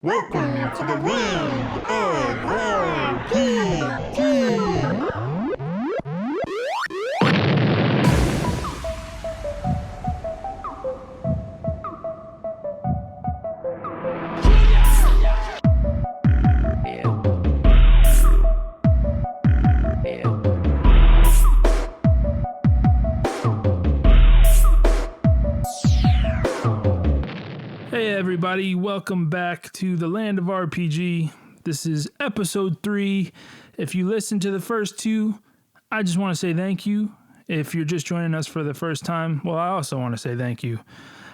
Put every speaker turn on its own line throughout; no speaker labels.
Welcome to the land of RPG.
Hey everybody, welcome back to the Land of RPG. This is episode 3. If you listened to the first 2, I just want to say thank you. If you're just joining us for the first time, well, I also want to say thank you.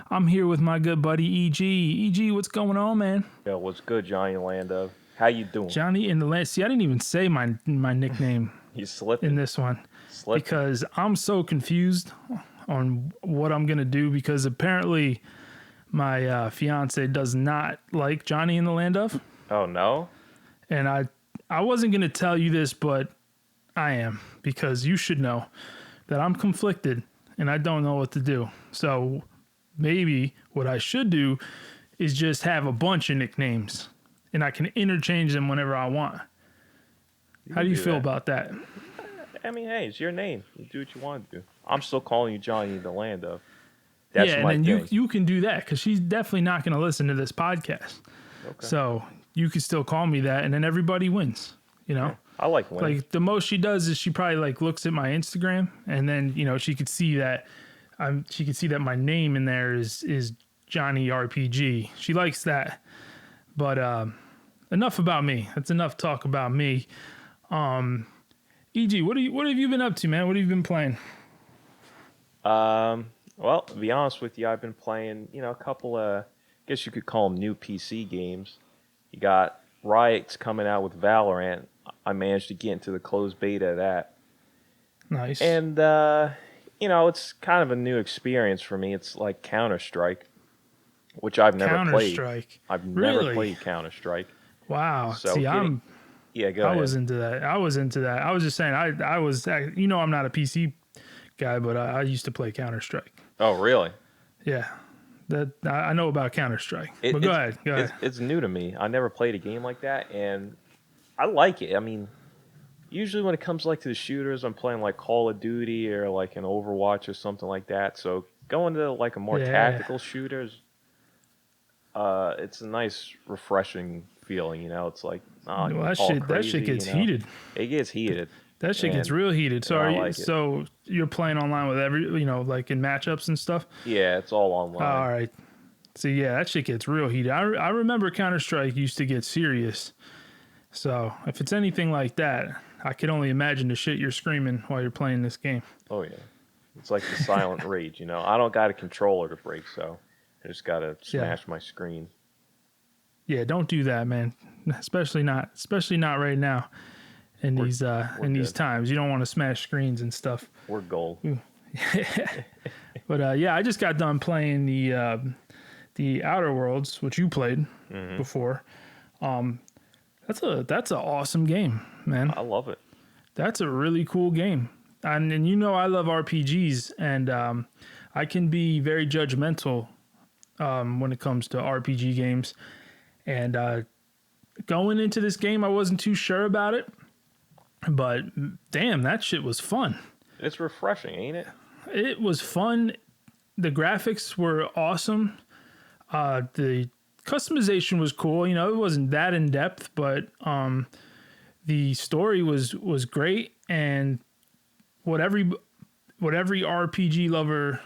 I'm here with my good buddy EG. EG, what's going on, man?
Yo, what's good, Johnny Lando? How you doing?
Johnny in the land. See, I didn't even say my nickname
You slipping.
in this one
Slipping.
because I'm so confused on what I'm going to do because apparently my fiance does not like Johnny in the Land of.
Oh, no?
And I wasn't going to tell you this, but I am, because you should know that I'm conflicted and I don't know what to do. So maybe what I should do is just have a bunch of nicknames and I can interchange them whenever I want. How do you feel about that?
I mean, hey, it's your name. You do what you want to do. I'm still calling you Johnny Lando. That's
yeah,
my
and then
thing.
you can do that because she's definitely not going to listen to this podcast.
Okay.
So you can still call me that, and then everybody wins. You know,
I like winning.
like the most she does is she probably like looks at my Instagram, and then she could see that my name in there is Johnny RPG. She likes that, but enough about me. That's enough talk about me. EG, what have you been up to, man? What have you been playing?
Well, to be honest with you, I've been playing, a couple of, I guess you could call them new PC games. You got Riot's coming out with Valorant. I managed to get into the closed beta of that.
Nice.
And, it's kind of a new experience for me. It's like Counter-Strike, which I've never played.
Counter-Strike.
I've
Really?
never played Counter-Strike.
Wow.
So
See,
Yeah, go ahead.
I was into that. I was just saying, I was, I'm not a PC guy, but I used to play Counter-Strike.
Oh, really?
Yeah. That I know about Counter-Strike. But go ahead.
It's new to me. I never played a game like that, and I like it. I mean, usually when it comes to the shooters, I'm playing like Call of Duty or like an Overwatch or something like that. So going to like a more tactical shooters, it's a nice, refreshing feeling. It's like
that shit gets heated.
It gets heated.
That shit gets real heated. So
so
you're playing online with like in matchups and stuff?
Yeah, it's all online.
All right. So yeah, that shit gets real heated. I remember Counter-Strike used to get serious. So if it's anything like that, I can only imagine the shit you're screaming while you're playing this game.
Oh yeah. It's like the silent rage, I don't got a controller to break, so I just got to smash my screen.
Yeah, don't do that, man. Especially not right now. In these times, you don't want to smash screens and stuff.
We're gold.
But I just got done playing the Outer Worlds, which you played before. That's an awesome game, man.
I love it.
That's a really cool game, and I love RPGs, and I can be very judgmental when it comes to RPG games. And going into this game, I wasn't too sure about it. But damn, that shit was fun.
It's refreshing, ain't it?
It was fun. The graphics were awesome. The customization was cool. It wasn't that in depth, but the story was great. And what every RPG lover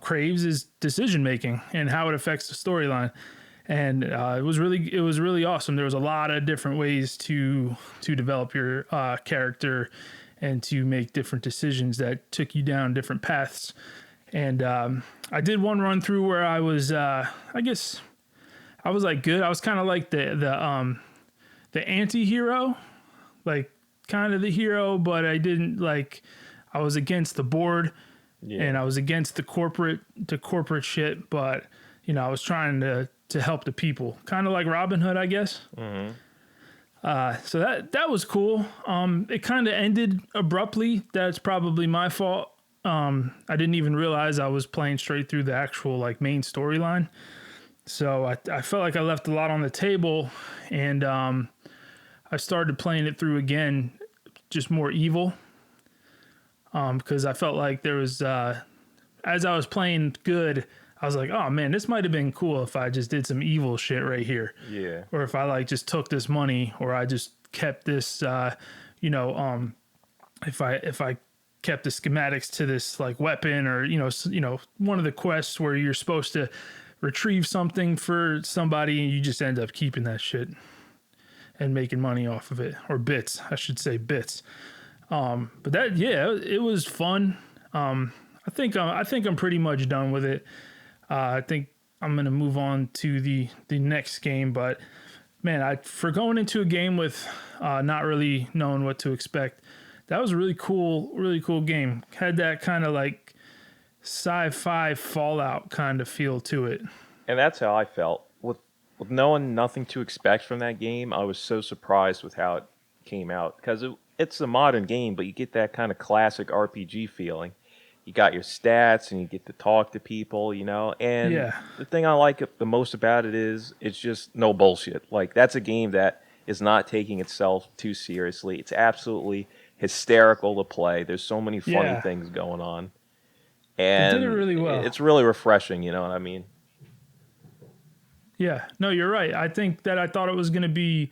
craves is decision making and how it affects the storyline. And it was really awesome. There was a lot of different ways to develop your character and to make different decisions that took you down different paths. And I did one run through where I was, I guess, I was like good. I was kind of like the anti-hero, like kind of the hero, but I didn't like. I was against the board, and I was against the corporate shit, but I was trying to help the people, kind of like Robin Hood, I guess. Mm-hmm. So that was cool. It kind of ended abruptly. That's probably my fault. I didn't even realize I was playing straight through the actual main storyline. So I felt like I left a lot on the table, and I started playing it through again, just more evil, because I felt like there was, as I was playing good, I was like, oh man, this might have been cool if I just did some evil shit right here.
Yeah.
Or if I like just took this money, or I just kept this, if I kept the schematics to this like weapon, or one of the quests where you're supposed to retrieve something for somebody and you just end up keeping that shit and making money off of it, or bits, I should say bits. But that, yeah, it was fun. I think I'm pretty much done with it. I think I'm gonna move on to the next game. But man, for going into a game with not really knowing what to expect, that was a really cool game. Had that kind of like sci-fi Fallout kind of feel to it.
And that's how I felt. With knowing nothing to expect from that game, I was so surprised with how it came out. Because it's a modern game, but you get that kind of classic RPG feeling. You got your stats, and you get to talk to people, And
Yeah.
the thing I like the most about it is it's just no bullshit. Like, that's a game that is not taking itself too seriously. It's absolutely hysterical to play. There's so many funny things going on. And
It did it really well.
It's really refreshing, you know what I mean?
Yeah, no, you're right. I thought it was going to be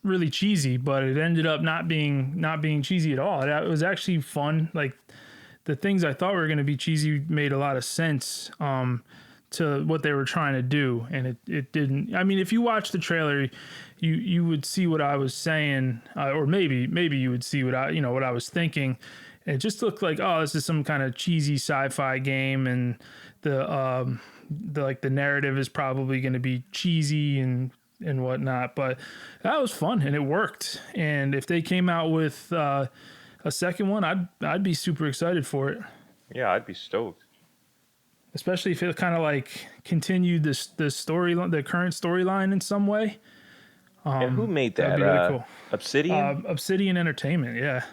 really cheesy, but it ended up not being cheesy at all. It was actually fun. Like, the things I thought were going to be cheesy made a lot of sense to what they were trying to do, and it didn't. I mean, if you watch the trailer, you would see what I was saying, or maybe you would see what I was thinking. And it just looked like, oh, this is some kind of cheesy sci-fi game, and the narrative is probably going to be cheesy and whatnot. But that was fun, and it worked. And if they came out with a second one, I'd be super excited for it.
Yeah, I'd be stoked.
Especially if it kind of like continued the current storyline in some way.
And who made that?
That'd be really cool.
Obsidian?
Obsidian Entertainment, yeah.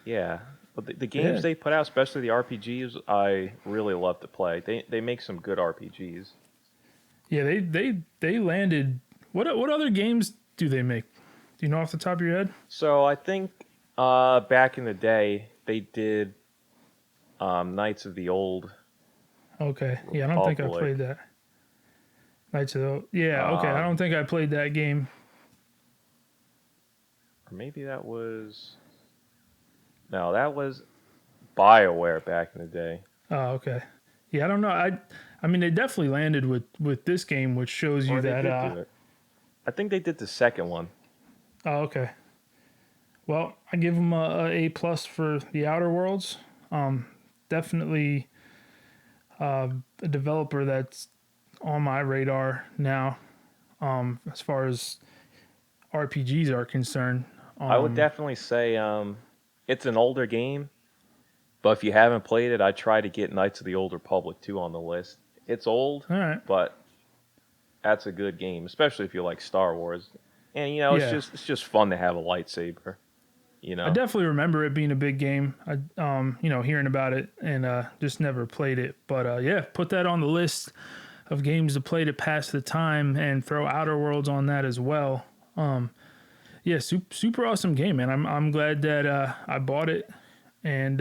Yeah. But the games they put out, especially the RPGs, I really love to play. They make some good RPGs.
Yeah, they landed. What other games do they make? Do you know off the top of your head?
So I think back in the day they did Knights of the Old.
Okay, yeah, I don't think I played that. Knights of the Old. Yeah, okay, I don't think I played that game.
Or maybe that was. No, that was BioWare back in the day.
Oh, okay. Yeah, I don't know. I mean, they definitely landed with this game, which shows you that.
I think they did the second one.
Oh, okay. Well, I give them a A+ for the Outer Worlds. Definitely a developer that's on my radar now, as far as RPGs are concerned.
I would definitely say it's an older game, but if you haven't played it, I try to get Knights of the Old Republic 2 on the list. It's old,
all right,
but that's a good game, especially if you like Star Wars. And it's just fun to have a lightsaber.
I definitely remember it being a big game. I hearing about it and just never played it. But yeah, put that on the list of games to play to pass the time, and throw Outer Worlds on that as well. Yeah, super awesome game, man. I'm glad that I bought it, and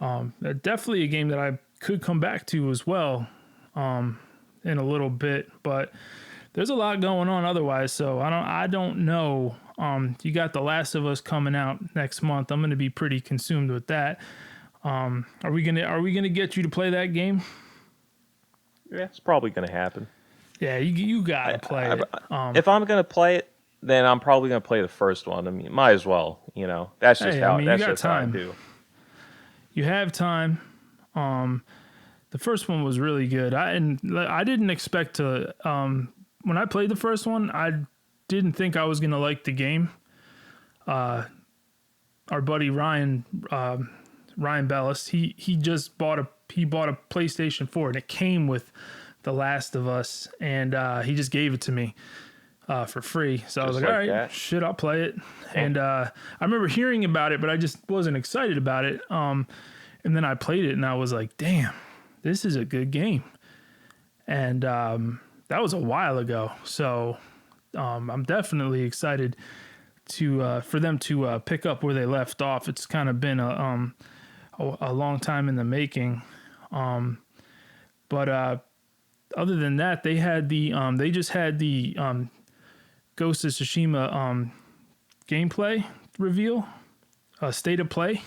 definitely a game that I could come back to as well in a little bit. But there's a lot going on otherwise, so I don't know. You got The Last of Us coming out next month. I'm going to be pretty consumed with that. Are we gonna get you to play that game?
Yeah, it's probably gonna happen.
Yeah, you gotta play it.
If I'm gonna play it, then I'm probably gonna play the first one. I mean, might as well. That's just how I do.
You have time. The first one was really good. I didn't expect to. When I played the first one, I didn't think I was gonna like the game. Our buddy Ryan Bellis, he just bought a PlayStation 4, and it came with The Last of Us, and he just gave it to me for free. So I was like, all right, shit, I'll play it. And I remember hearing about it, but I just wasn't excited about it. And then I played it, and I was like, damn, this is a good game. and that was a while ago. So I'm definitely excited to for them to pick up where they left off. It's kind of been a long time in the making. But other than that, they had they just had the Ghost of Tsushima gameplay reveal, state of play.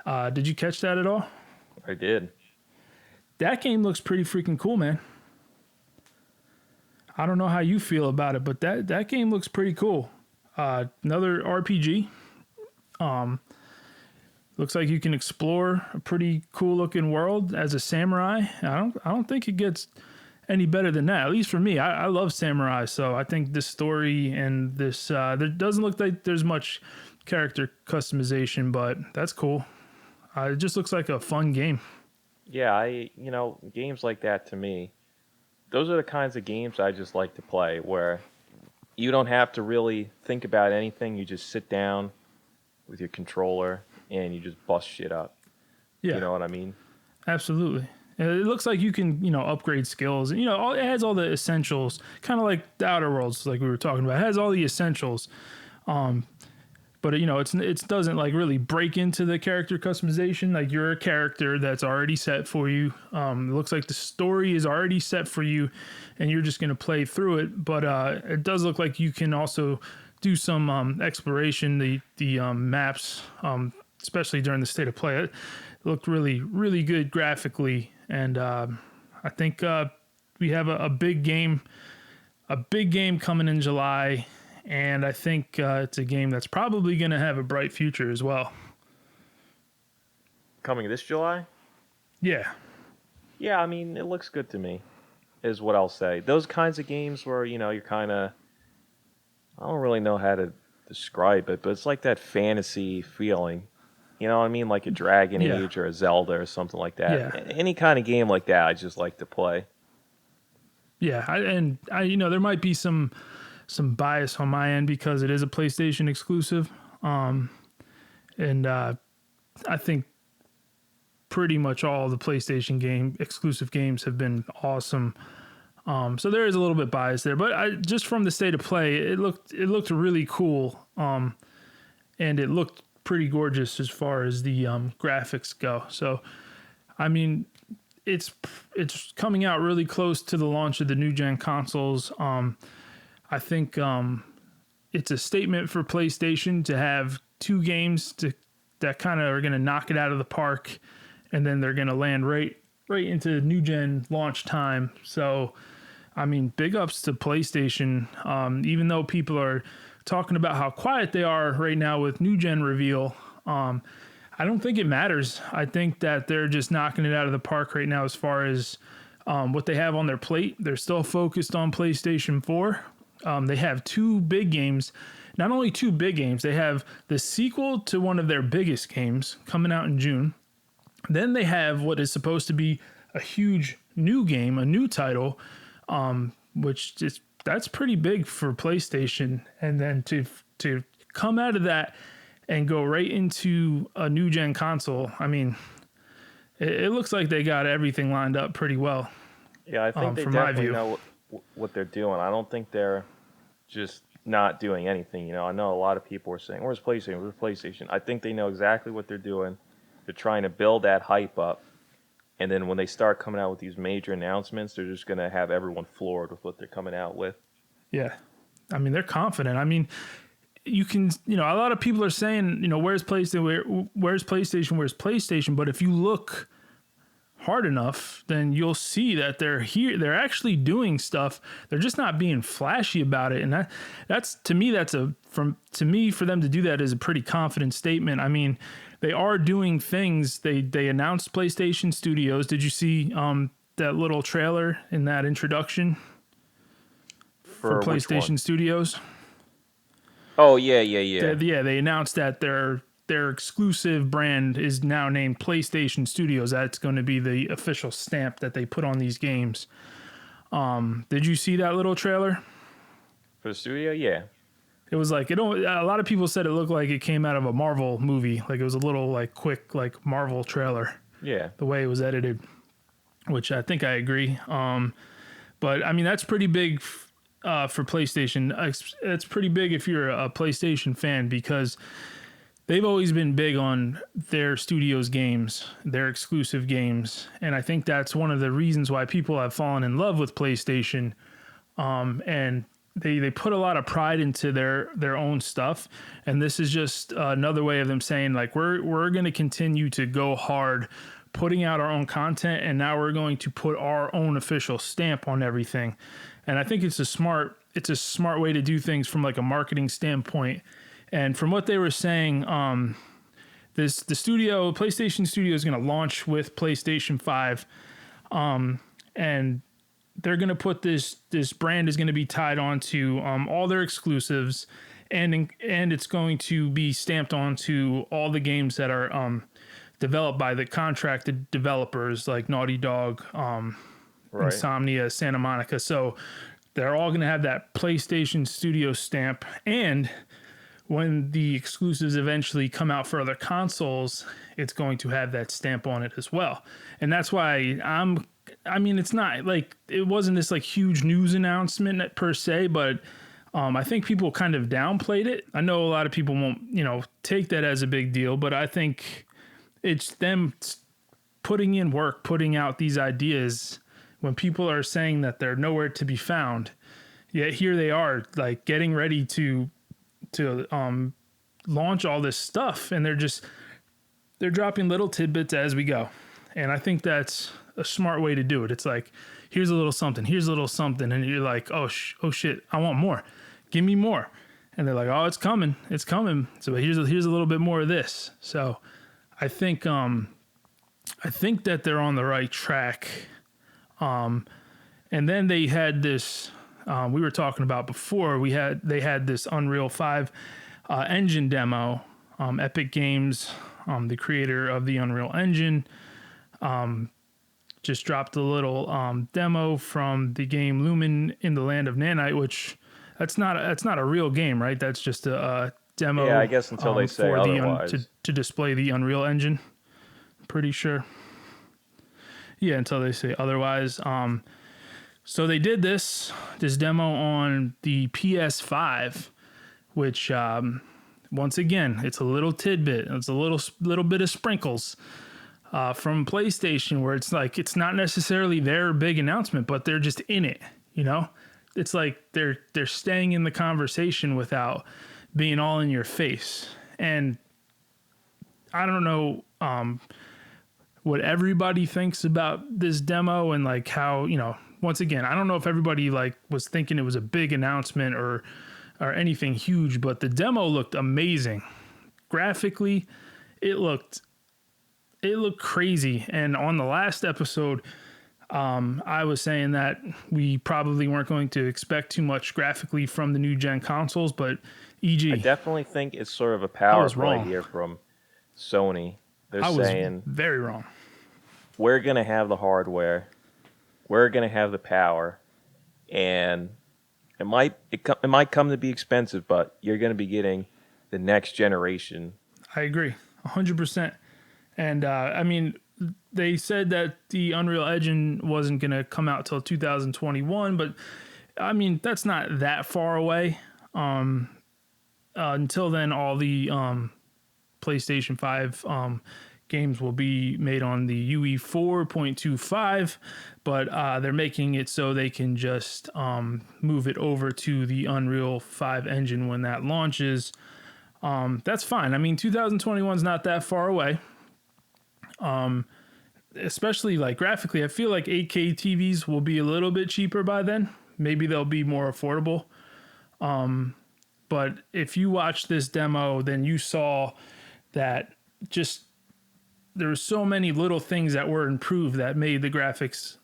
Did you catch that at all?
I did.
That game looks pretty freaking cool, man. I don't know how you feel about it, but that game looks pretty cool. Another RPG. Looks like you can explore a pretty cool looking world as a samurai. I don't think it gets any better than that. At least for me, I love samurai, so I think this story and this there doesn't look like there's much character customization, but that's cool. It just looks like a fun game.
Yeah, games like that to me, those are the kinds of games I just like to play where you don't have to really think about anything. You just sit down with your controller and you just bust shit up.
Yeah.
You know what I mean?
Absolutely. It looks like you can, upgrade skills. It has all the essentials, kind of like the Outer Worlds, like we were talking about. It has all the essentials. But it doesn't like really break into the character customization. Like you're a character that's already set for you. It looks like the story is already set for you, and you're just going to play through it. But it does look like you can also do some exploration. The maps, especially during the state of play, it looked really, really good graphically. And I think we have a big game coming in July. And I think it's a game that's probably going to have a bright future as well.
Coming this July?
Yeah.
Yeah, I mean, it looks good to me, is what I'll say. Those kinds of games where, you're kind of... I don't really know how to describe it, but it's like that fantasy feeling. You know what I mean? Like a Dragon Age or a Zelda or something like that.
Yeah.
Any kind of game like that, I just like to play.
Yeah, I there might be some bias on my end because it is a PlayStation exclusive. And I think pretty much all the PlayStation exclusive games have been awesome. So there is a little bit bias there, but just from the state of play, it looked really cool. And it looked pretty gorgeous as far as the graphics go. So, I mean, it's coming out really close to the launch of the new gen consoles. I think it's a statement for PlayStation to have two games that kind of are going to knock it out of the park, and then they're going to land right into new gen launch time. So, I mean, big ups to PlayStation. Even though people are talking about how quiet they are right now with new gen reveal, I don't think it matters. I think that they're just knocking it out of the park right now as far as what they have on their plate. They're still focused on PlayStation 4. They have two big games. Not only two big games, they have the sequel to one of their biggest games coming out in June. Then they have what is supposed to be a huge new game, a new title, that's pretty big for PlayStation. And then to come out of that and go right into a new gen console, I mean, it looks like they got everything lined up pretty well.
Yeah, I think they definitely know what they're doing. I don't think they're just not doing anything. I know a lot of people are saying, where's PlayStation? Where's PlayStation? I think they know exactly what they're doing. They're trying to build that hype up. And then when they start coming out with these major announcements, they're just going to have everyone floored with what they're coming out with.
Yeah. I mean, they're confident. I mean, you can, a lot of people are saying, where's PlayStation? Where's PlayStation? Where's PlayStation? But if you look hard enough, then you'll see that they're here. They're actually doing stuff. They're just not being flashy about it. And that's to me, for them to do that is a pretty confident statement. I mean, they are doing things. They announced PlayStation Studios. Did you see that little trailer in that introduction for PlayStation Studios?
Oh, yeah.
They announced that their exclusive brand is now named PlayStation Studios. That's going to be the official stamp that they put on these games. Did you see that little trailer?
For the studio? Yeah.
It was like, a lot of people said it looked like it came out of a Marvel movie. Like it was a little like quick, like Marvel trailer.
Yeah.
The way it was edited. which I think I agree. But I mean, that's pretty big for PlayStation. It's pretty big if you're a PlayStation fan, because they've always been big on their studios games, their exclusive games. And I think that's one of the reasons why people have fallen in love with PlayStation. And they put a lot of pride into their own stuff. And this is just another way of them saying, like, we're going to continue to go hard putting out our own content, and now we're going to put our own official stamp on everything. And I think it's a smart way to do things from like a marketing standpoint. And from what they were saying, the PlayStation Studio is going to launch with PlayStation 5, and they're going to put this brand is going to be tied onto all their exclusives, and it's going to be stamped onto all the games that are developed by the contracted developers like Naughty Dog, Insomnia, Santa Monica. So they're all going to have that PlayStation Studio stamp. And when the exclusives eventually come out for other consoles, it's going to have that stamp on it as well. And that's why it's not like, it wasn't this like huge news announcement per se, but I think people kind of downplayed it. I know a lot of people won't, take that as a big deal, but I think it's them putting in work, putting out these ideas when people are saying that they're nowhere to be found. Yet here they are, like getting ready to launch all this stuff, and they're dropping little tidbits as we go. And I think that's a smart way to do it. It's like, here's a little something, and you're like, oh shit, I want more. Give me more. And they're like, oh, it's coming. So here's a little bit more of this. So I think that they're on the right track. And then they had this, we were talking about before, they had this Unreal 5 engine demo. Epic Games, the creator of the Unreal Engine, just dropped a little demo from the game Lumen in the Land of Nanite, which that's not a real game, right? That's just a demo.
Yeah, I guess until they say otherwise.
To display the Unreal Engine. Pretty sure. Yeah, until they say otherwise. So they did this demo on the PS5, which once again, it's a little tidbit. It's a little bit of sprinkles from PlayStation, where it's like, it's not necessarily their big announcement, but they're just in it. It's like they're staying in the conversation without being all in your face. And I don't know what everybody thinks about this demo, and like how, once again, I don't know if everybody like was thinking it was a big announcement or anything huge, but the demo looked amazing. Graphically, it looked crazy. And on the last episode, I was saying that we probably weren't going to expect too much graphically from the new gen consoles, but
I definitely think it's sort of a power play here from Sony. They're saying,
very wrong.
We're going to have the hardware. We're going to have the power. And it might come to be expensive, but you're going to be getting the next generation.
I agree, 100%. And they said that the Unreal Engine wasn't going to come out till 2021, but that's not that far away. Until then, all the PlayStation 5 games will be made on the UE 4.25, but they're making it so they can just move it over to the Unreal 5 engine when that launches. That's fine. 2021 is not that far away. Especially like graphically, I feel like 8K TVs will be a little bit cheaper by then. Maybe they'll be more affordable. But if you watch this demo, then you saw that just there were so many little things that were improved that made the graphics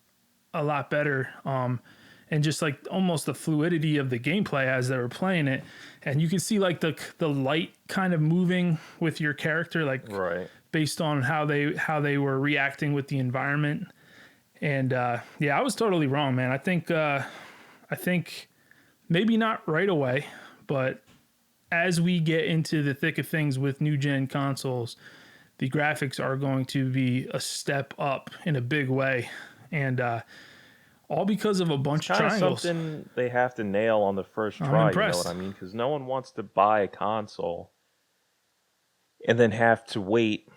a lot better. And just like almost the fluidity of the gameplay as they were playing it. And you can see like the light kind of moving with your character, like
right,
based on how they were reacting with the environment. And I was totally wrong, man. I think maybe not right away, but as we get into the thick of things with new gen consoles, the graphics are going to be a step up in a big way. and all because of a bunch of
Kind of
triangles.
something they have to nail on the first
I'm
try. You know what
impressed.
I mean? Because no one wants to buy a console and then have to wait,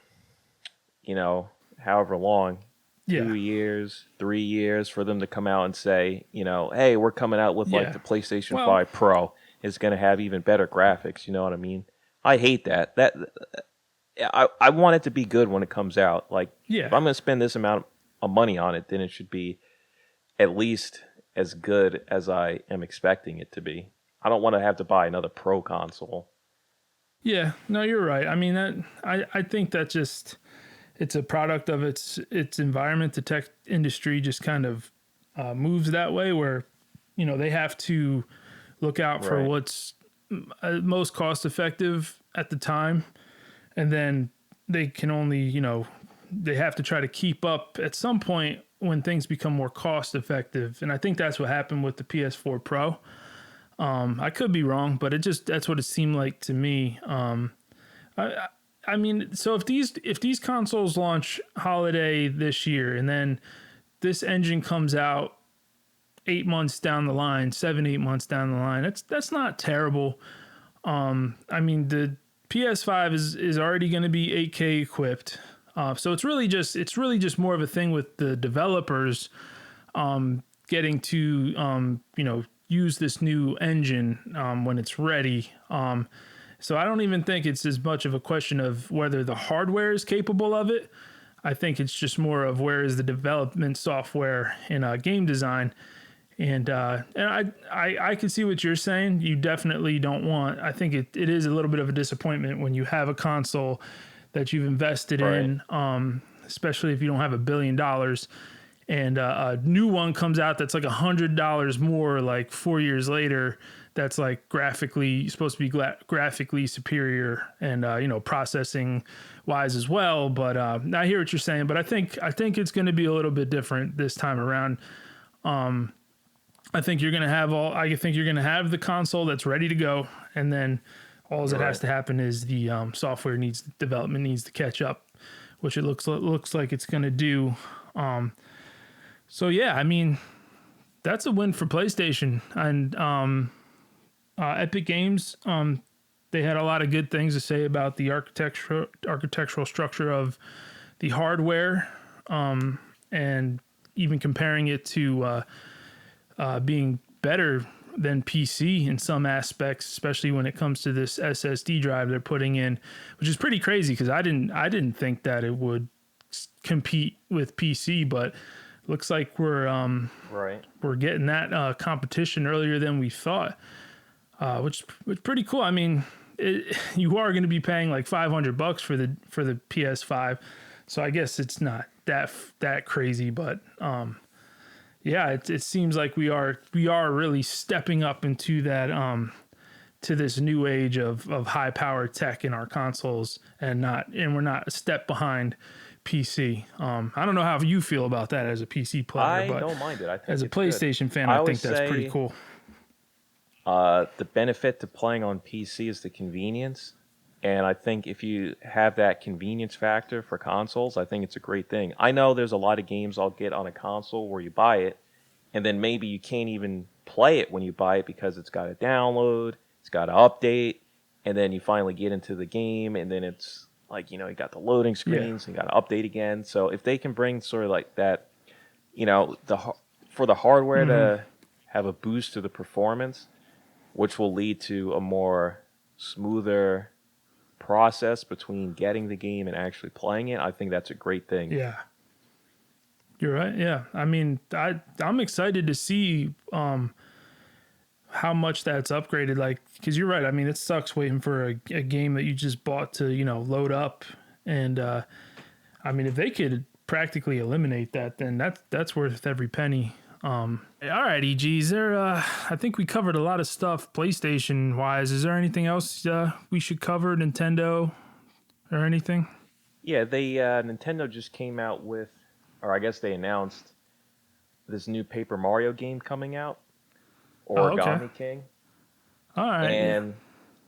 however long,
Yeah,
2 years, 3 years for them to come out and say, hey, we're coming out with like
yeah.
the PlayStation
Well,
5 Pro. It's going to have even better graphics. You know what I mean? I hate that. I want it to be good when it comes out. Like, if
yeah.
I'm going to spend this amount of money on it, then it should be at least as good as I am expecting it to be. I don't want to have to buy another Pro console.
Yeah, no, you're right. I mean, I think that just it's a product of its environment. The tech industry just kind of moves that way, where they have to look out for
Right.
what's most cost effective at the time, and then they can only they have to try to keep up at some point when things become more cost effective. And I think that's what happened with the PS4 Pro. I could be wrong, but that's what it seemed like to me. I, I mean, so if these consoles launch holiday this year, and then this engine comes out 8 months down the line, 7, 8 months down the line, that's not terrible. I mean, the PS5 is already going to be 8K equipped, so it's really just more of a thing with the developers getting to use this new engine when it's ready. So I don't even think it's as much of a question of whether the hardware is capable of it. I think it's just more of where is the development software in game design. And I can see what you're saying. You definitely don't want. I think it is a little bit of a disappointment when you have a console that you've invested
Right.
in, especially if you don't have $1 billion, and a new one comes out that's like $100 more, like 4 years later. That's like graphically supposed to be graphically superior and processing wise as well. But I hear what you're saying. But I think it's going to be a little bit different this time around. I think you're going to have the console that's ready to go, and then all that has to happen is the development needs to catch up, which it looks like it's going to do. So yeah, I mean, that's a win for PlayStation. And Epic Games, they had a lot of good things to say about the architectural structure of the hardware, and even comparing it to being better than PC in some aspects, especially when it comes to this SSD drive they're putting in, which is pretty crazy because I didn't think that it would compete with PC, but looks like we're getting that competition earlier than we thought, which was pretty cool. I mean, you are going to be paying like $500 for the PS5, so I guess it's not that crazy, but yeah, it seems like we are really stepping up into that to this new age of high power tech in our consoles, and we're not a step behind PC. I don't know how you feel about that as a PC player,
I
but
don't mind it. I think
as a
it's good.
PlayStation fan,
I
I think
always
that's pretty
say,
cool.
The benefit to playing on PC is the convenience. And I think if you have that convenience factor for consoles, I think it's a great thing. I know there's a lot of games I'll get on a console where you buy it, and then maybe you can't even play it when you buy it because it's got to download, it's got to update, and then you finally get into the game, and then it's like, you got the loading screens, and you got to update again. So if they can bring sort of like that, for the hardware to have a boost to the performance, which will lead to a more smoother process between getting the game and actually playing it, I think that's a great thing.
Yeah, you're right. Yeah, I mean, I'm excited to see how much that's upgraded. Like, because you're right. I mean, it sucks waiting for a game that you just bought to load up, and I mean, if they could practically eliminate that, then that's worth every penny. All right, EG, is there? I think we covered a lot of stuff PlayStation wise. Is there anything else we should cover, Nintendo, or anything?
Yeah, they Nintendo just came out with, or I guess they announced this new Paper Mario game coming out, Origami
Okay.
King.
All right.
And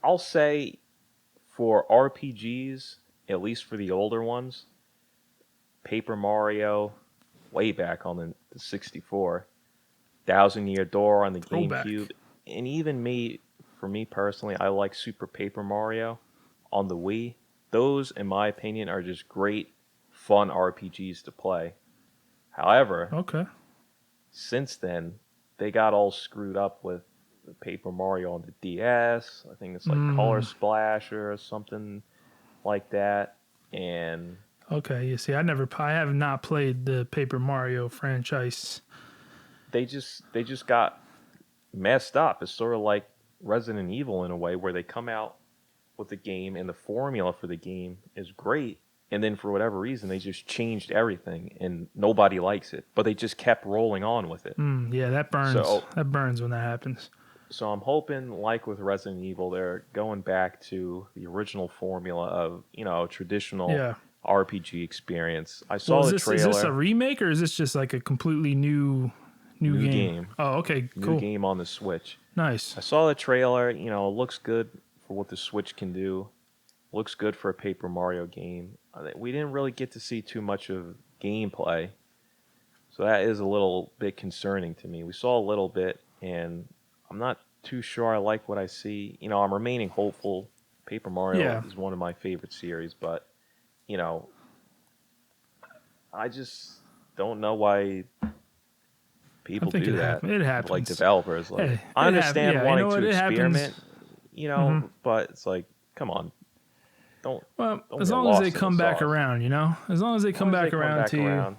I'll say for RPGs, at least for the older ones, Paper Mario, way back on the the 64, Thousand Year Door on the
Throwback.
GameCube, and even for me personally, I like Super Paper Mario on the Wii. Those, in my opinion, are just great, fun RPGs to play. However,
Okay.
since then, they got all screwed up with the Paper Mario on the DS. I think it's like Color Splash or something like that. And
Okay. You see, I have not played the Paper Mario franchise.
they just got messed up. It's sort of like Resident Evil in a way, where they come out with the game and the formula for the game is great, and then for whatever reason they just changed everything and nobody likes it, but they just kept rolling on with it.
Yeah, that burns.
So
That burns when that happens.
so I'm hoping, like with Resident Evil, they're going back to the original formula of, traditional
Yeah.
RPG experience. I saw
Well,
the trailer.
is this a remake or is this just like a completely new
New
game?
game.
Oh, okay,
New
cool,
game on the Switch.
nice.
I saw the trailer. It looks good for what the Switch can do. Looks good for a Paper Mario game. We didn't really get to see too much of gameplay, so that is a little bit concerning to me. We saw a little bit, and I'm not too sure I like what I see. I'm remaining hopeful. Paper Mario
Yeah.
is one of my favorite series, but I just don't know why people
think
do
it
that.
It happens.
Like developers, like
Hey,
I understand wanting to
it happens.
experiment, but it's like, come on, don't.
Well,
Don't
as
get
long as
lost
they
in the
come back
sauce.
around, as long as they come
long as
back
they come
around
back
to
around.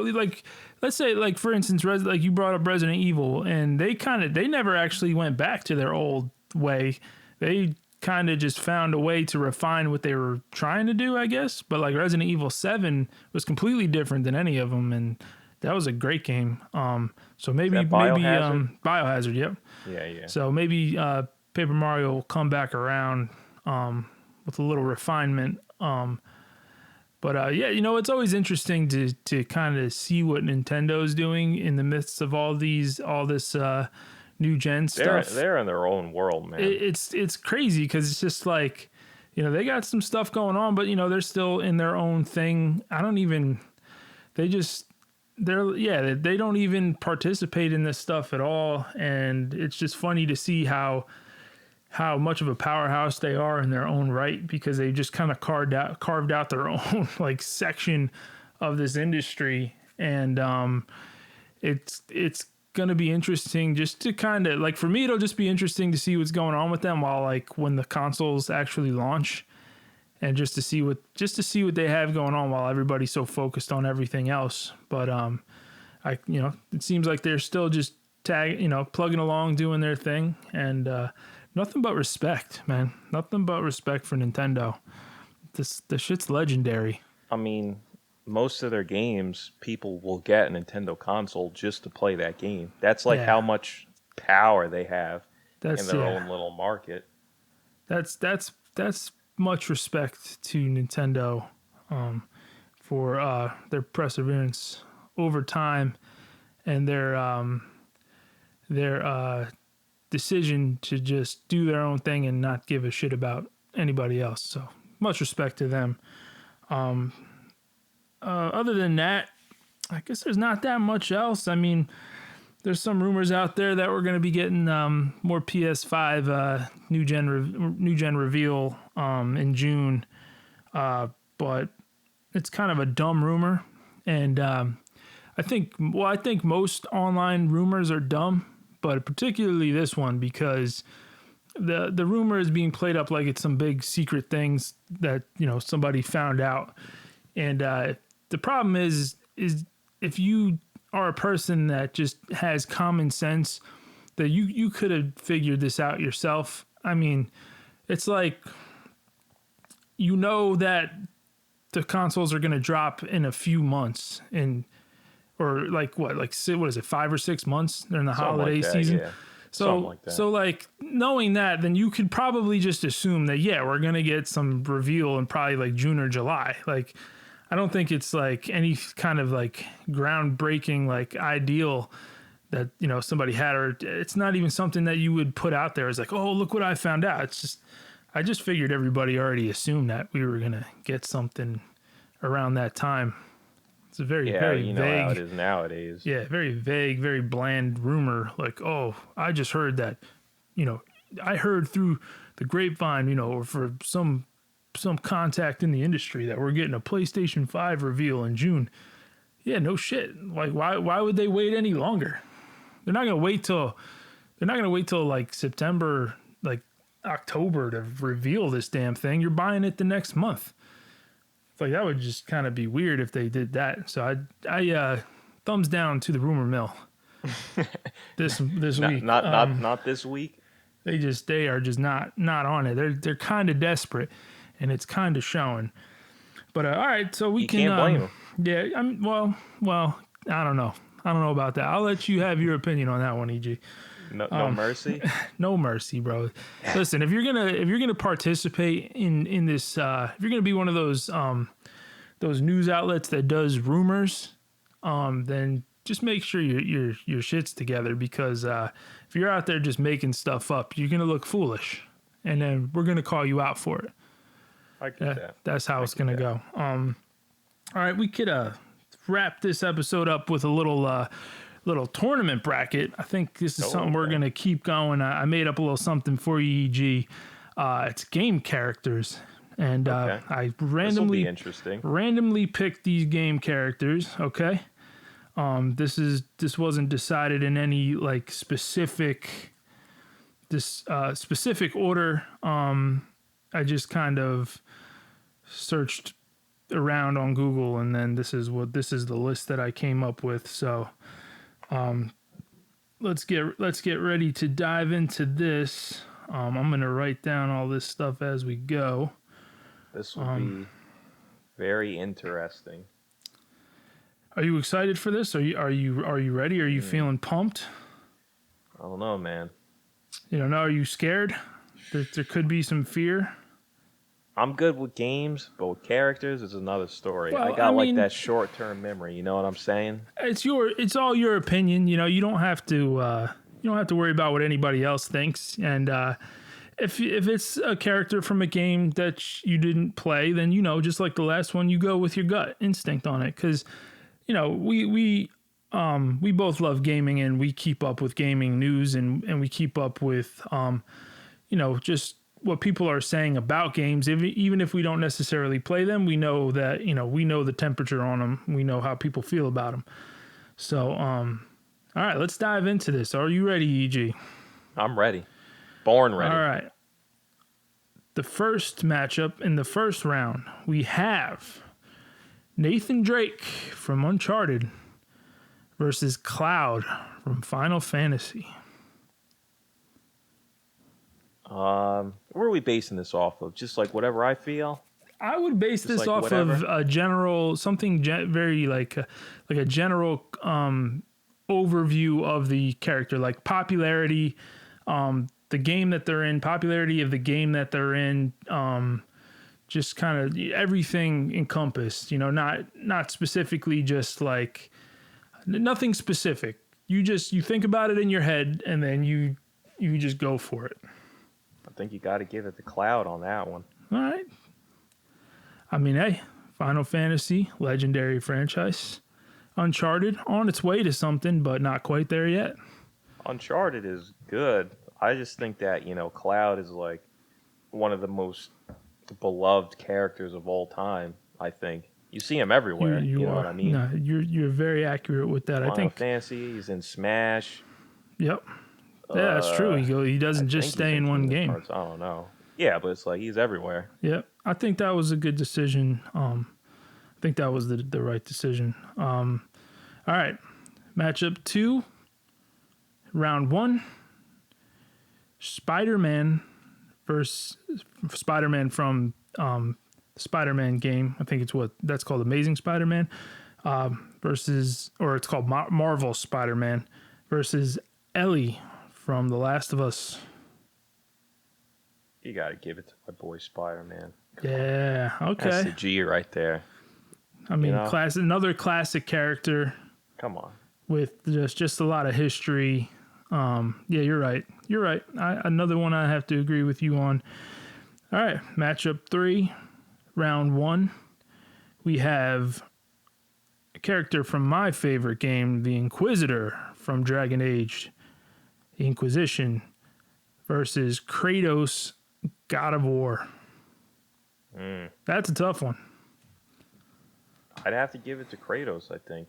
you, like, let's say, like for instance, like you brought up Resident Evil, and they never actually went back to their old way. They kind of just found a way to refine what they were trying to do, I guess. But like Resident Evil 7 was completely different than any of them, and that was a great game. So maybe
that Biohazard?
Biohazard, yep.
Yeah.
So maybe Paper Mario will come back around with a little refinement. But yeah, it's always interesting to kind of see what Nintendo's doing in the midst of all this new gen stuff.
They're in their own world, man.
It's crazy because it's just like, they got some stuff going on, but they're still in their own thing. They don't even participate in this stuff at all, and it's just funny to see how much of a powerhouse they are in their own right, because they just kind of carved out their own like section of this industry. And it's gonna be interesting just to kind of, like, for me, it'll just be interesting to see what's going on with them when the consoles actually launch, and just to see what they have going on while everybody's so focused on everything else. But it seems like they're still just plugging along, doing their thing, and nothing but respect, man. Nothing but respect for Nintendo. The shit's legendary.
I mean, most of their games, people will get a Nintendo console just to play that game. That's like how much power they have in their own little market.
That's much respect to Nintendo for their perseverance over time, and their decision to just do their own thing and not give a shit about anybody else. So much respect to them. Other than that, I guess there's not that much else. I mean, there's some rumors out there that we're going to be getting more PS5 new gen reveal in June, but it's kind of a dumb rumor, and I think most online rumors are dumb, but particularly this one, because the rumor is being played up like it's some big secret things that somebody found out, and the problem is if you are a person that just has common sense, that you could have figured this out yourself. I mean, it's like, that the consoles are going to drop in a few months, or what is it, 5 or 6 months? They're in the
Something
holiday
like that,
season.
yeah.
So,
Something like that.
so knowing that, then you could probably just assume that, we're going to get some reveal in probably like June or July. Like, I don't think it's like any kind of like groundbreaking, like ideal that, somebody had, or it's not even something that you would put out there as like, oh, look what I found out. It's just, I just figured everybody already assumed that we were going to get something around that time. It's a very,
Yeah,
very
you know how it
vague.
is nowadays.
Yeah, very vague, very bland rumor. Like, oh, I just heard that. You know, I heard through the grapevine. You know, or for some contact in the industry that we're getting a PlayStation 5 reveal in June. Yeah, no shit. Like, why would they wait any longer? They're not gonna wait till like September, like October to reveal this damn thing. You're buying it the next month. It's like that would just kind of be weird if they did that. So I thumbs down to the rumor mill this week.
Not this week.
They are just not on it. They're kind of desperate, and it's kind of showing. But all right, so we
You
can
can't blame them.
yeah. I mean, well, I don't know. I don't know about that. I'll let you have your opinion on that one, EG.
No mercy.
No mercy, bro. Listen, if you're gonna participate in this, if you're gonna be one of those news outlets that does rumors, then just make sure your shit's together, because if you're out there just making stuff up, you're gonna look foolish, and then we're gonna call you out for it.
I get that.
That's how it's gonna go. All right, we could wrap this episode up with a little tournament bracket. I think this is something we're gonna keep going. I made up a little something for you, EG. It's game characters, and I randomly picked these game characters. Okay, this wasn't decided in any like specific order. I just kind of searched around on Google, and then this is the list that I came up with. So let's get ready to dive into this. I'm gonna write down all this stuff as we go.
This will be very interesting.
Are you excited for this? Are you ready? Are you feeling pumped?
I don't know, man.
You don't know. Are you scared? There could be some fear.
I'm good with games, but with characters is another story.
Well,
I got
I mean,
that short-term memory. You know what I'm saying?
It's all your opinion. You know, you don't have to worry about what anybody else thinks. And if it's a character from a game that you didn't play, then just like the last one, you go with your gut instinct on it, because we both love gaming, and we keep up with gaming news, and we keep up with just what people are saying about games. Even if we don't necessarily play them, we know that we know the temperature on them. We know how people feel about them. So all right, let's dive into this. Are you ready, EG?
I'm ready. Born ready.
All right. The first matchup in the first round, we have Nathan Drake from Uncharted versus Cloud from Final Fantasy.
Where are we basing this off of? Just like whatever I feel?
I would base this
like
off
whatever?
of a general, something very like a general overview of the character, like popularity, the game that they're in, popularity of the game that they're in, just kind of everything encompassed. Not specifically just like nothing specific. You think about it in your head, and then you just go for it.
I think you got to give it the Cloud on that one.
All right. I mean, hey, Final Fantasy, legendary franchise. Uncharted, on its way to something, but not quite there yet.
Uncharted is good. I just think that, Cloud is like one of the most beloved characters of all time, I think. You see him everywhere. You know what I mean?
No, you're very accurate with that.
Final
I think
Fantasy, he's in Smash.
Yep. Yeah, that's true. He doesn't
I
just
think
stay
he's
in one
Kingdom
game.
Hearts. I don't know. Yeah, but it's like he's everywhere.
Yep. I think that was a good decision. I think that was the right decision. All right. Matchup 2, round 1. Spider-Man versus Spider-Man from the Spider-Man game. I think that's called Amazing Spider-Man. Versus, or it's called Marvel Spider-Man versus Ellie from The Last of Us.
You got to give it to my boy Spider-Man.
Yeah, okay.
That's the G right there.
I mean, another classic character.
Come on.
With just a lot of history. Yeah, you're right. Another one I have to agree with you on. All right, matchup 3, round 1. We have character from my favorite game, the Inquisitor from Dragon Age Inquisition, versus Kratos, God of War. That's a tough one.
I'd have to give it to Kratos, I think.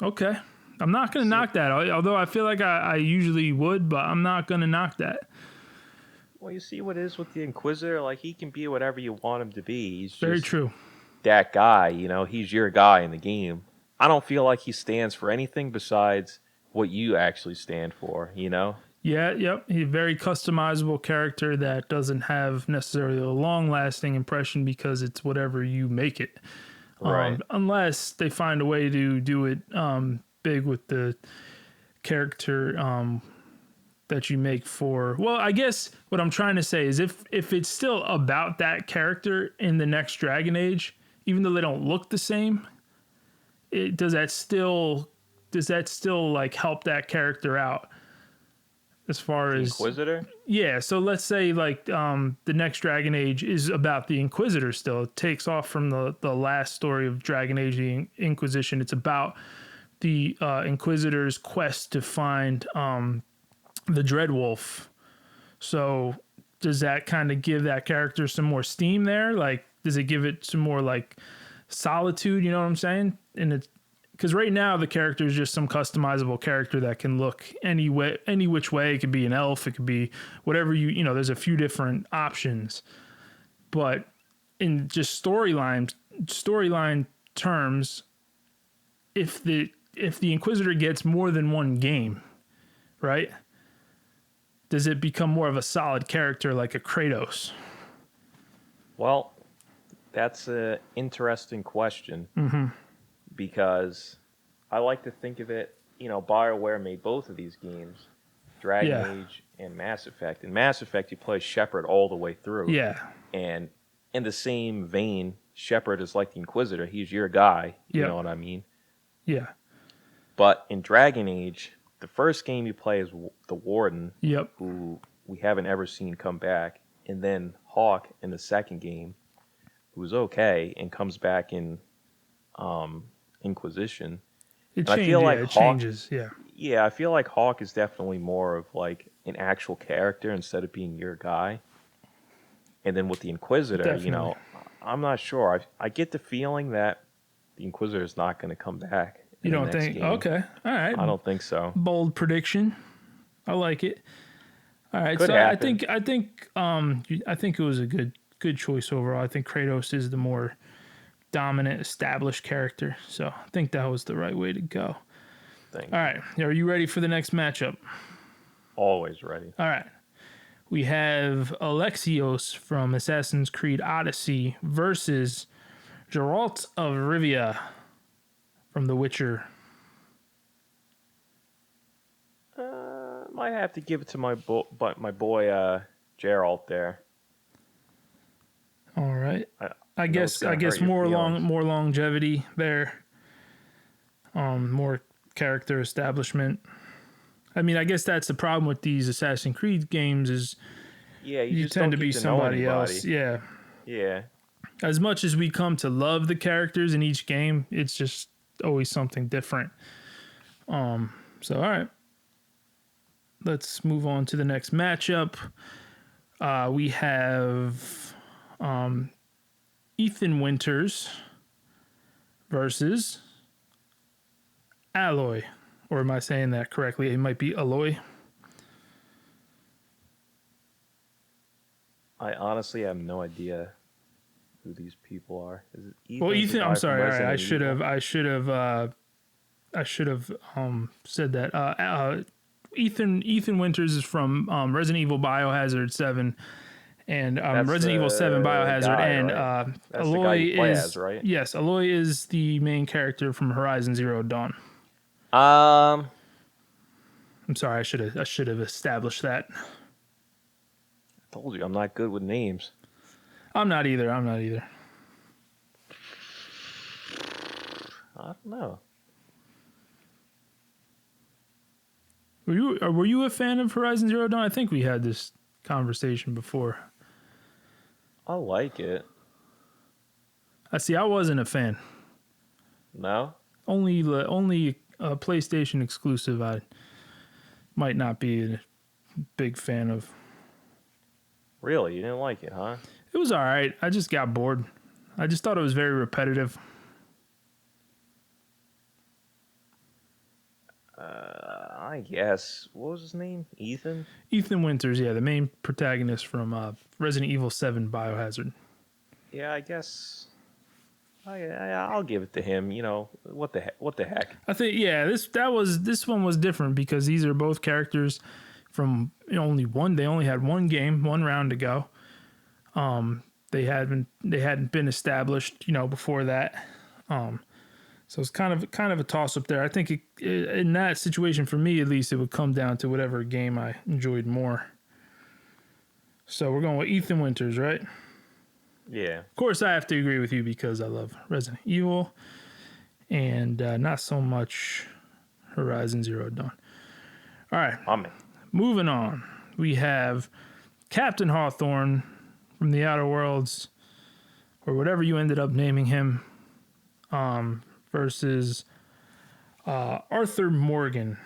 Okay. I'm not going to knock that, although I feel like I usually would, but I'm not going to knock that.
Well, you see what it is with the Inquisitor? Like, he can be whatever you want him to be. He's
Very
just
true.
that guy, you know? He's your guy in the game. I don't feel like he stands for anything besides what you actually stand for, you know?
Yeah, yep. He's a very customizable character that doesn't have necessarily a long-lasting impression because it's whatever you make it.
Right.
Unless they find a way to do it big with the character that you make for. Well, I guess what I'm trying to say is if it's still about that character in the next Dragon Age, even though they don't look the same, does that still like help that character out? As far as
Inquisitor?
yeah, so let's say like the next Dragon Age is about the Inquisitor still. It takes off from the last story of Dragon Age, the Inquisition. It's about the Inquisitor's quest to find the Dreadwolf. So does that kind of give that character some more steam there? Like, does it give it some more like solitude? You know what I'm saying? And it's because right now the character is just some customizable character that can look any way, any which way. It could be an elf, it could be whatever you know. There's a few different options, but in just storyline terms, if the Inquisitor gets more than one game, right? Does it become more of a solid character like a Kratos?
Well, that's an interesting question. Because I like to think of it, you know, BioWare made both of these games, Dragon Age and Mass Effect. In Mass Effect, you play Shepard all the way through.
Yeah.
And in the same vein, Shepard is like the Inquisitor. He's your guy. You know what I mean?
Yeah.
But in Dragon Age, the first game you play is the Warden,
Yep.
who we haven't ever seen come back. And then Hawk in the second game, who's okay and comes back in Inquisition.
It
I feel like
it
Hawk,
changes. Yeah.
Yeah, I feel like Hawk is definitely more of like an actual character instead of being your guy. And then with the Inquisitor, you know, I'm not sure. I get the feeling that the Inquisitor is not going to come back.
You don't think?
Game.
Okay. All right.
I don't think so.
Bold prediction. I like it. All right.
Could
so
happen.
I think it was a good choice overall. I think Kratos is the more dominant, established character. So I think that was the right way to go.
Thank
All right. Are you ready for the next matchup?
Always ready.
All right. We have Alexios from Assassin's Creed Odyssey versus Geralt of Rivia from The Witcher.
Might have to give it to my boy Geralt there.
All right. I
it's
guess
gonna hurt your
more
feelings.
more longevity there. More character establishment. I mean, I guess that's the problem with these Assassin's Creed games is
Yeah,
you
just
tend
don't
to be
get know
somebody
anybody.
else. Yeah.
Yeah.
As much as we come to love the characters in each game, it's just always something different. So all right. Let's move on to the next matchup. We have Ethan Winters versus Aloy. Or am I saying that correctly? It might be Aloy.
I honestly have no idea who these people are. Is it Ethan?
Well,
the
Ethan,
guy
I'm
from
sorry. All right,
Resident
I should
Evil?
have said that. Ethan Winters is from Resident Evil Biohazard 7 and
That's
Resident Evil 7
the
Biohazard,
guy,
and
right? That's the guy
Aloy
you play
is
as, right?
yes, Aloy is the main character from Horizon Zero Dawn.
Um,
I'm sorry, I should have established that.
I told you I'm not good with names.
I'm not either.
I don't know.
Were you a fan of Horizon Zero Dawn? I think we had this conversation before.
I like it.
I wasn't a fan.
No.
Only a PlayStation exclusive. I might not be a big fan of.
Really, you didn't like it, huh?
It was all right. I just got bored. I just thought it was very repetitive.
I guess. What was his name? Ethan?
Ethan Winters, yeah, the main protagonist from Resident Evil 7 Biohazard.
Yeah, I guess. I'll give it to him. You know, what the heck? What the heck?
I think, yeah, this one was different because these are both characters from only one. They only had one game, one round to go. They hadn't been established, before that. So it's kind of a toss up there. I think in that situation, for me at least, it would come down to whatever game I enjoyed more. So we're going with Ethan Winters, right?
Yeah.
Of course, I have to agree with you because I love Resident Evil and not so much Horizon Zero Dawn. All right, moving on. We have Captain Hawthorne from the Outer Worlds, or whatever you ended up naming him, versus Arthur Morgan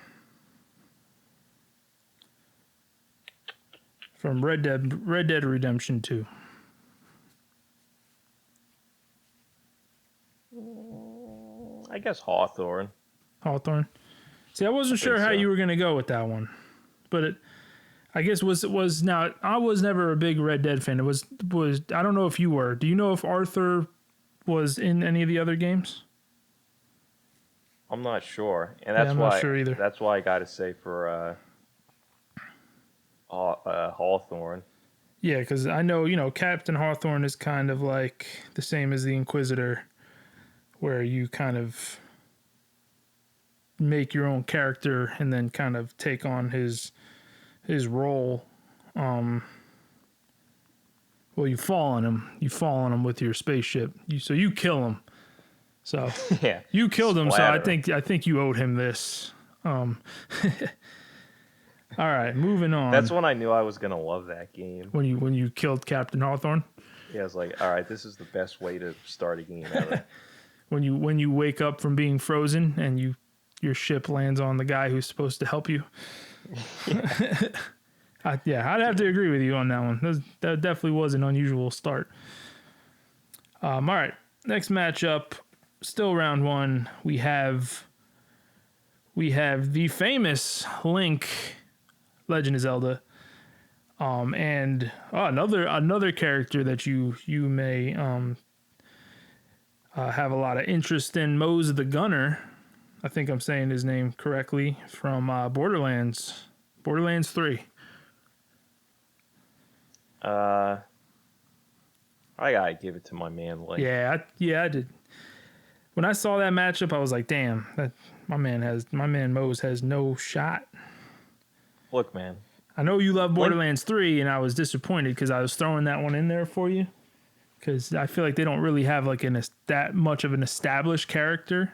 from Red Dead Redemption 2.
I guess Hawthorne.
Hawthorne. See, I wasn't sure how you were going to go with that one, but I guess was now. I was never a big Red Dead fan. It was I don't know if you were. Do you know if Arthur was in any of the other games?
I'm not sure, and that's
I'm
why.
not sure either.
That's why I got to say for Hawthorne.
Yeah, because I know Captain Hawthorne is kind of like the same as the Inquisitor, where you kind of make your own character and then kind of take on his role. Well, you fall on him. You fall on him with your spaceship. So you kill him. So
Yeah,
you killed him.
Splatter.
So I think you owed him this. All right, moving on.
That's when I knew I was gonna love that game.
When you killed Captain Hawthorne.
Yeah, I was like, all right, this is the best way to start a game ever.
When you wake up from being frozen and your ship lands on the guy who's supposed to help you. I'd have to agree with you on that one. That definitely was an unusual start. All right, next matchup, still round one. We have the famous Link, Legend of Zelda, and another character that you may have a lot of interest in, Mose the Gunner. I think I'm saying his name correctly, from Borderlands 3.
I gotta give it to my man Link.
Yeah, I did. When I saw that matchup, I was like, damn, that my man Mose has no shot.
Look, man.
I know you love Borderlands 3, and I was disappointed because I was throwing that one in there for you, because I feel like they don't really have like that much of an established character.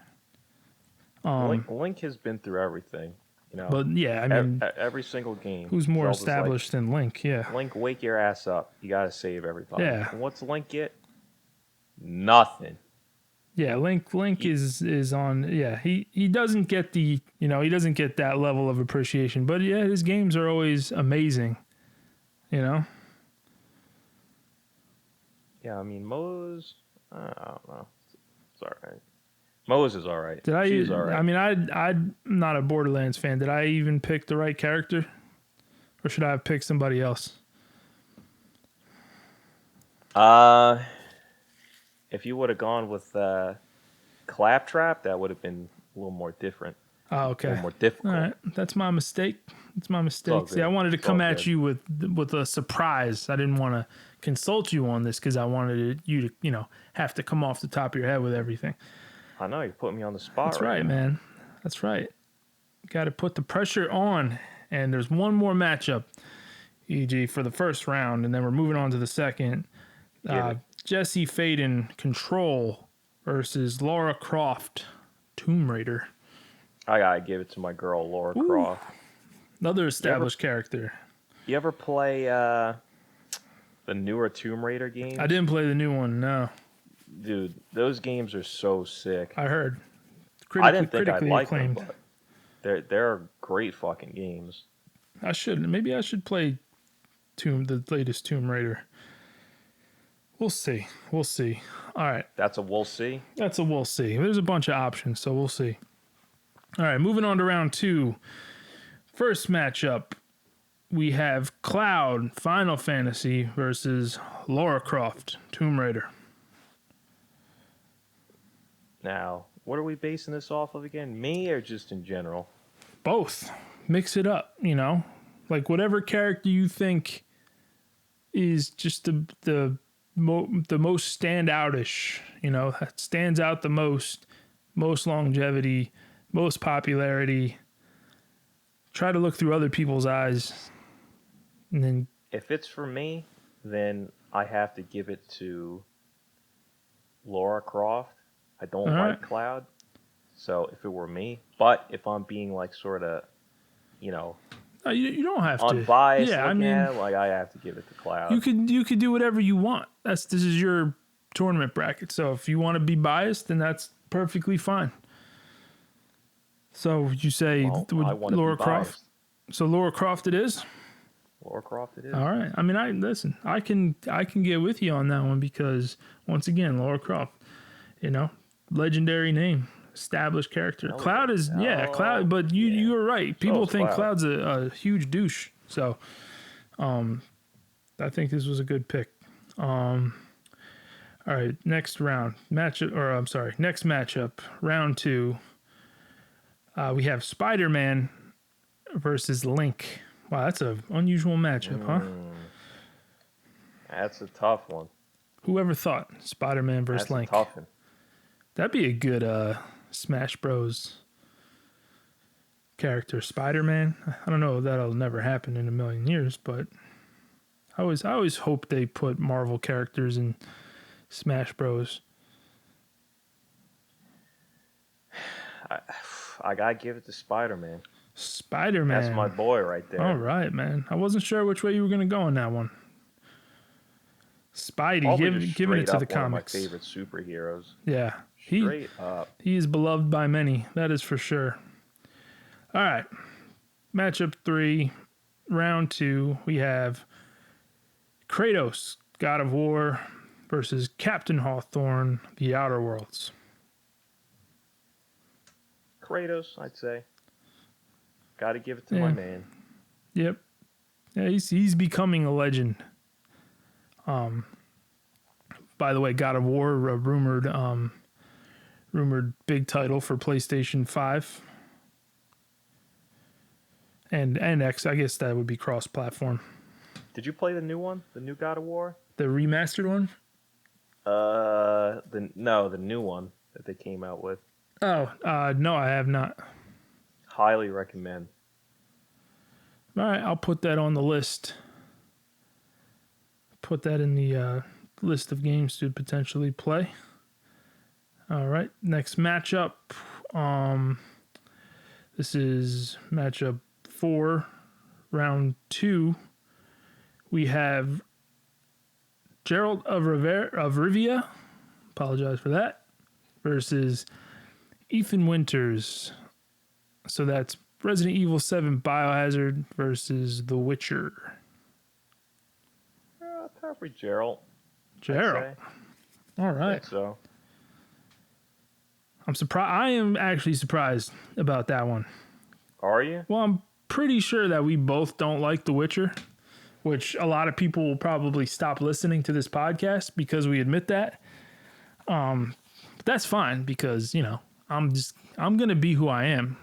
Link has been through everything,
But yeah, I mean,
every single game.
who's more
Zelda's
established than Link? Yeah.
Link, wake your ass up. You gotta save everybody.
Yeah.
And what's Link get? Nothing.
Yeah, Link is on. Yeah, he doesn't get he doesn't get that level of appreciation, but yeah, his games are always amazing.
Yeah, I mean Mose. I don't know. It's all right. Mose is all right. She's all right.
I mean, I'm not a Borderlands fan. Did I even pick the right character, or should I have picked somebody else?
If you would have gone with Claptrap, that would have been a little more different.
Oh, okay.
A little more difficult.
All right, that's my mistake. It's my mistake. See,
good.
I wanted to
It's
come
all
at
good.
you with a surprise. I didn't want to consult you on this because I wanted you to have to come off the top of your head with everything.
I know you're putting me on the spot.
That's right, man. That's right. Got to put the pressure on. And there's one more matchup, e.g. for the first round, and then we're moving on to the second. Jesse Faden, Control, versus Lara Croft, Tomb Raider.
I gotta give it to my girl Lara Croft.
Another established character.
You ever play the newer Tomb Raider games?
I didn't play the new one, no.
Dude, those games are so sick.
I heard.
I didn't think I'd
Critically
like them,
acclaimed.
but they're great fucking games.
Maybe I should play the latest Tomb Raider. We'll see. We'll see. All right.
That's a we'll see.
That's a we'll see. There's a bunch of options, so we'll see. All right, moving on to round 2. First matchup, we have Cloud, Final Fantasy versus Lara Croft, Tomb Raider.
Now, what are we basing this off of again? Me or just in general?
Both. Mix it up, you know? Like whatever character you think is just the most standoutish, you know, that stands out the most longevity, most popularity. Try to look through other people's eyes. And then
If it's for me, then I have to give it to Lara Croft. I don't
All
like
right.
Cloud. So if it were me, but if I'm being like sort of, you know,
you don't have to.
unbiased
Yeah, I
looking
mean,
at it, like I have to give it to Cloud.
you could do whatever you want. This is your tournament bracket. So if you want to be biased, then that's perfectly fine. So you say
Well, I wanna be
Lara Croft.
biased.
So Lara Croft it is.
Lara Croft it is.
All right. I mean, I can get with you on that one because once again, Lara Croft, you know, legendary name, established character.
Oh,
Cloud is
yeah.
Cloud, but you were right. People
is
think
Cloud.
Cloud's a huge douche. So, I think this was a good pick. All right, next matchup, round 2. We have Spider-Man versus Link. Wow, that's an unusual matchup, huh?
That's a tough one.
Whoever thought Spider-Man versus
That's a
Link?
tough one.
That'd be a good Smash Bros. Character, Spider-Man. I don't know if that'll never happen in a million years, but I always hope they put Marvel characters in Smash Bros.
I gotta give it to Spider-Man.
Spider-Man.
That's my boy right there.
All right, man. I wasn't sure which way you were gonna go on that one. Spidey,
Probably just
giving it
straight
to the
up one of
comics.
my favorite superheroes.
Yeah,
Straight up.
he is beloved by many. That is for sure. All right, matchup 3, round 2. We have Kratos, God of War, versus Captain Hawthorne, The Outer Worlds.
Kratos, I'd say. Gotta give it to
Yeah.
my man.
Yep. Yeah, he's becoming a legend. By the way, God of War, a rumored big title for PlayStation 5 and X. I guess that would be cross-platform.
Did you play the new one? The new God of War?
The remastered one?
The new one that they came out with.
Oh, no, I have not.
Highly recommend.
All right, I'll put that on the list. Put that in the list of games to potentially play. All right, next matchup. This is matchup 4, round 2. We have Gerald of Rivia, apologize for that, versus Ethan Winters. So that's Resident Evil 7 Biohazard versus The Witcher.
Probably Gerald.
Gerald. All
I
right.
think so.
I'm surprised. I am actually surprised about that one.
Are you?
Well, I'm pretty sure that we both don't like The Witcher, which a lot of people will probably stop listening to this podcast because we admit that. But that's fine because, you know, I'm going to be who I am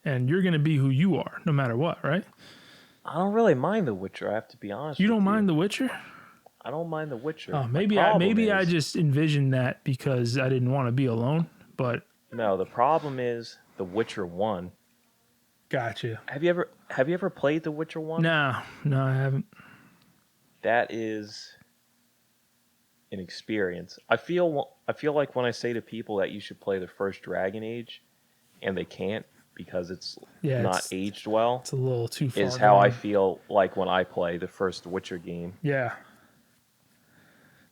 and you're going to be who you are no matter what, right?
I don't really mind The Witcher, I have to be honest
You
with
don't
you.
mind The Witcher?
I don't mind The Witcher.
Oh,
The
maybe
problem
I
is-
just envisioned that because I didn't want to be alone, but
No, the problem is The Witcher 1.
gotcha.
Have you ever played The Witcher 1?
No, I haven't.
That is an experience. I feel like when I say to people that you should play the first Dragon Age and they can't because it's
Yeah,
not
it's-
aged well,
It's a little too far.
is how I
gone.
feel like when I play the first Witcher game.
Yeah.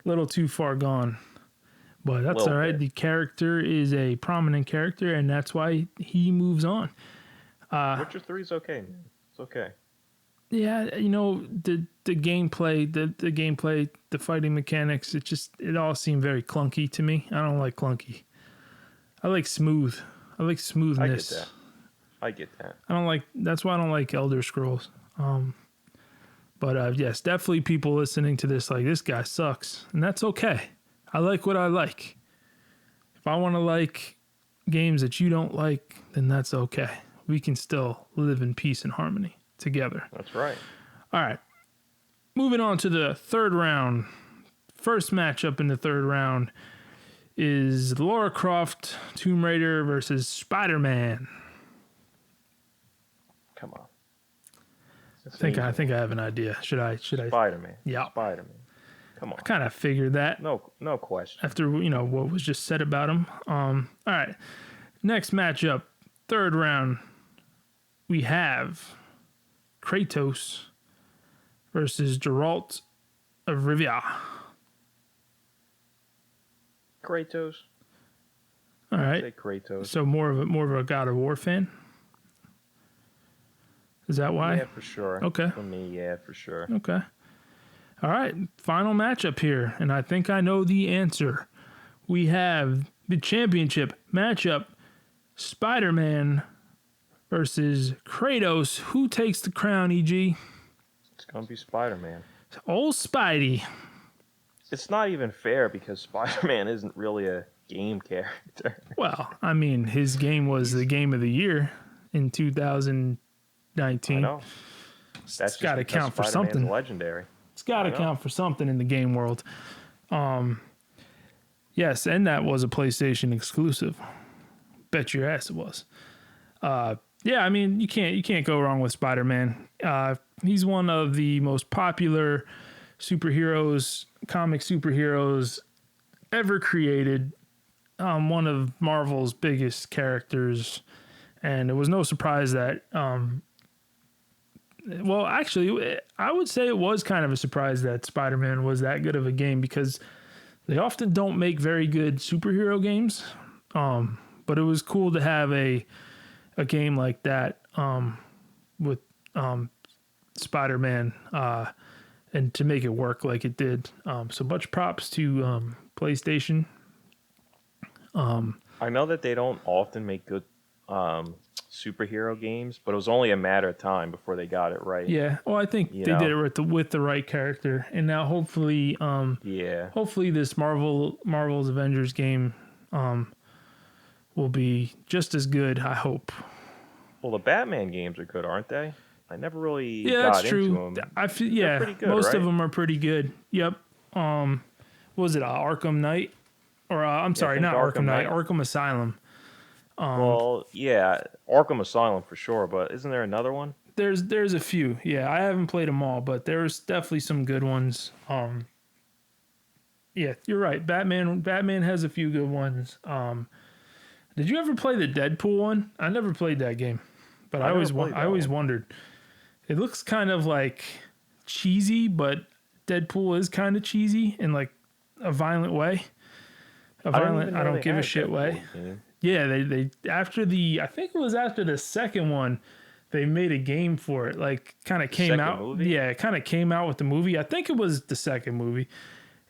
Little too far gone. But that's all right.
bit.
The character is a prominent character, and that's why he moves on.
Witcher 3 is okay, man. It's okay.
Yeah, you know, the gameplay, the gameplay, the fighting mechanics, it all seemed very clunky to me. I don't like clunky. I like smooth. I like smoothness.
I get that.
That's why I don't like Elder Scrolls. But yes, definitely people listening to this like, this guy sucks, and that's okay. I like what I like. If I want to like games that you don't like, then that's okay. We can still live in peace and harmony together.
That's right.
All right. Moving on to the third round. First matchup in the third round is Lara Croft, Tomb Raider versus Spider-Man.
Come on.
I think I have an idea. Should I?
Spider-Man.
Yeah.
Spider-Man. Come on.
I kind of figured that.
No question.
After, what was just said about him. All right. Next matchup, third round, we have Kratos versus Geralt of Rivia.
Kratos.
All right.
Say Kratos.
So more of a God of War fan. Is that why?
Yeah, for sure.
Okay.
For me, yeah, for sure.
Okay. All right. Final matchup here, and I think I know the answer. We have the championship matchup: Spider-Man versus Kratos. Who takes the crown? EG.
It's gonna be Spider-Man.
Old Spidey.
It's not even fair because Spider-Man isn't really a game character.
Well, I mean, his game was the game of the year in 2019.
I know.
It's got to count for
Spider-Man's
something.
legendary.
It's got to count for something in the game world. Yes, and that was a PlayStation exclusive. Bet your ass it was. Yeah, I mean, you can't go wrong with Spider-Man. He's one of the most popular comic superheroes ever created. One of Marvel's biggest characters, and it was no surprise that. Well, actually, I would say it was kind of a surprise that Spider-Man was that good of a game because they often don't make very good superhero games. But it was cool to have a game like that with Spider-Man and to make it work like it did. So much props to PlayStation.
I know that they don't often make good superhero games, but it was only a matter of time before they got it right.
Yeah, well, I think they did it with the right character, and now hopefully, hopefully this Marvel's Avengers game will be just as good. I hope.
Well, the Batman games are good, aren't they? I never really
that's
got
true.
into them.
I feel
pretty good,
most
right?
of them are pretty good. Yep. What was it Arkham Knight? Or I'm sorry, not Arkham Knight, Arkham Asylum.
Well, yeah, Arkham Asylum for sure, but isn't there another one?
There's a few. Yeah, I haven't played them all, but there's definitely some good ones. Yeah, you're right. Batman has a few good ones. Did you ever play the Deadpool one? I never played that game, but I always wondered. It looks kind of like cheesy, but Deadpool is kind of cheesy in like a violent way. I don't give a shit way. Yeah, they after I think it was after the second one, they made a game for it. Like kind of came out.
Movie?
Yeah, it kind of came out with the movie. I think it was the second movie.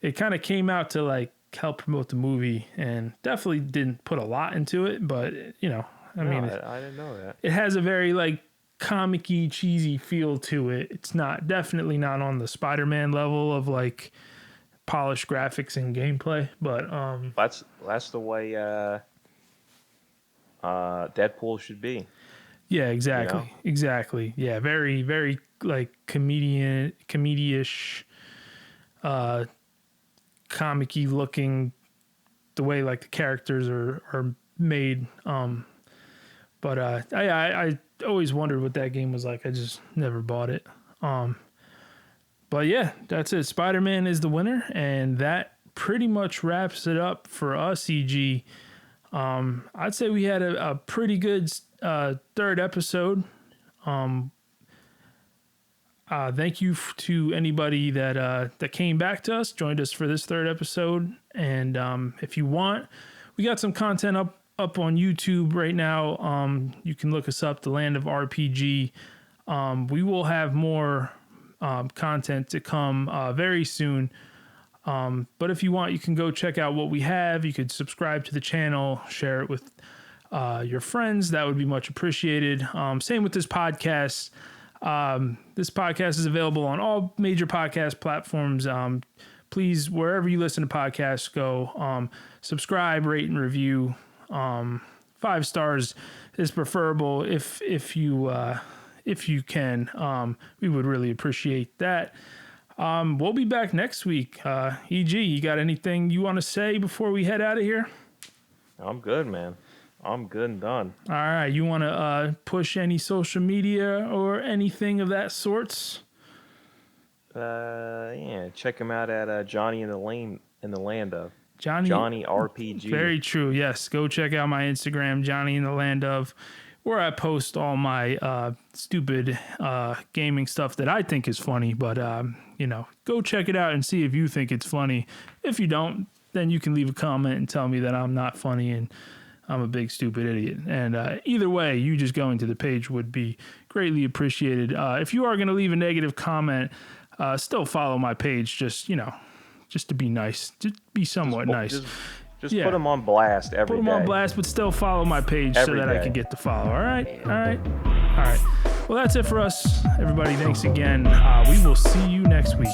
It kind of came out to like help promote the movie, and definitely didn't put a lot into it. But I mean,
I didn't know that.
It has a very like comic-y, cheesy feel to it. It's definitely not on the Spider-Man level of like polished graphics and gameplay, but
that's the way Deadpool should be.
Yeah, exactly. Exactly. Yeah, very, very like comedy-ish, comic-y looking, the way like the characters are made. But I always wondered what that game was like. I just never bought it. But yeah, that's it. Spider-Man is the winner, and that pretty much wraps it up for us, EG. I'd say we had a pretty good third episode. I Thank you to anybody that came back to us, joined us for this third episode. And if you want, we got some content up on YouTube right now. You can look us up, The Land of RPG. We will have more content to come very soon. But if you want, you can go check out what we have. You could subscribe to the channel, share it with your friends. That would be much appreciated. Same with this podcast. This podcast is available on all major podcast platforms. Please, wherever you listen to podcasts, go subscribe, rate, and review. 5 stars is preferable if you can. We would really appreciate that. We'll be back next week. EG, you got anything you want to say before we head out of here?
I'm good, man. I'm good and done.
All right. You want to push any social media or anything of that sorts?
Yeah. Check him out at Johnny in the Land of. Johnny RPG.
Very true. Yes. Go check out my Instagram, Johnny in the Land of, where I post all my stupid gaming stuff that I think is funny. But, go check it out and see if you think it's funny. If you don't, then you can leave a comment and tell me that I'm not funny and I'm a big stupid idiot. And either way, you just going to the page would be greatly appreciated. If you are going to leave a negative comment, still follow my page. Just to be nice, just be somewhat nice.
Just put them on blast every day.
Put them on blast, but still follow my page so that I can get the follow. All right. Well, that's it for us, everybody. Thanks again. We will see you next week.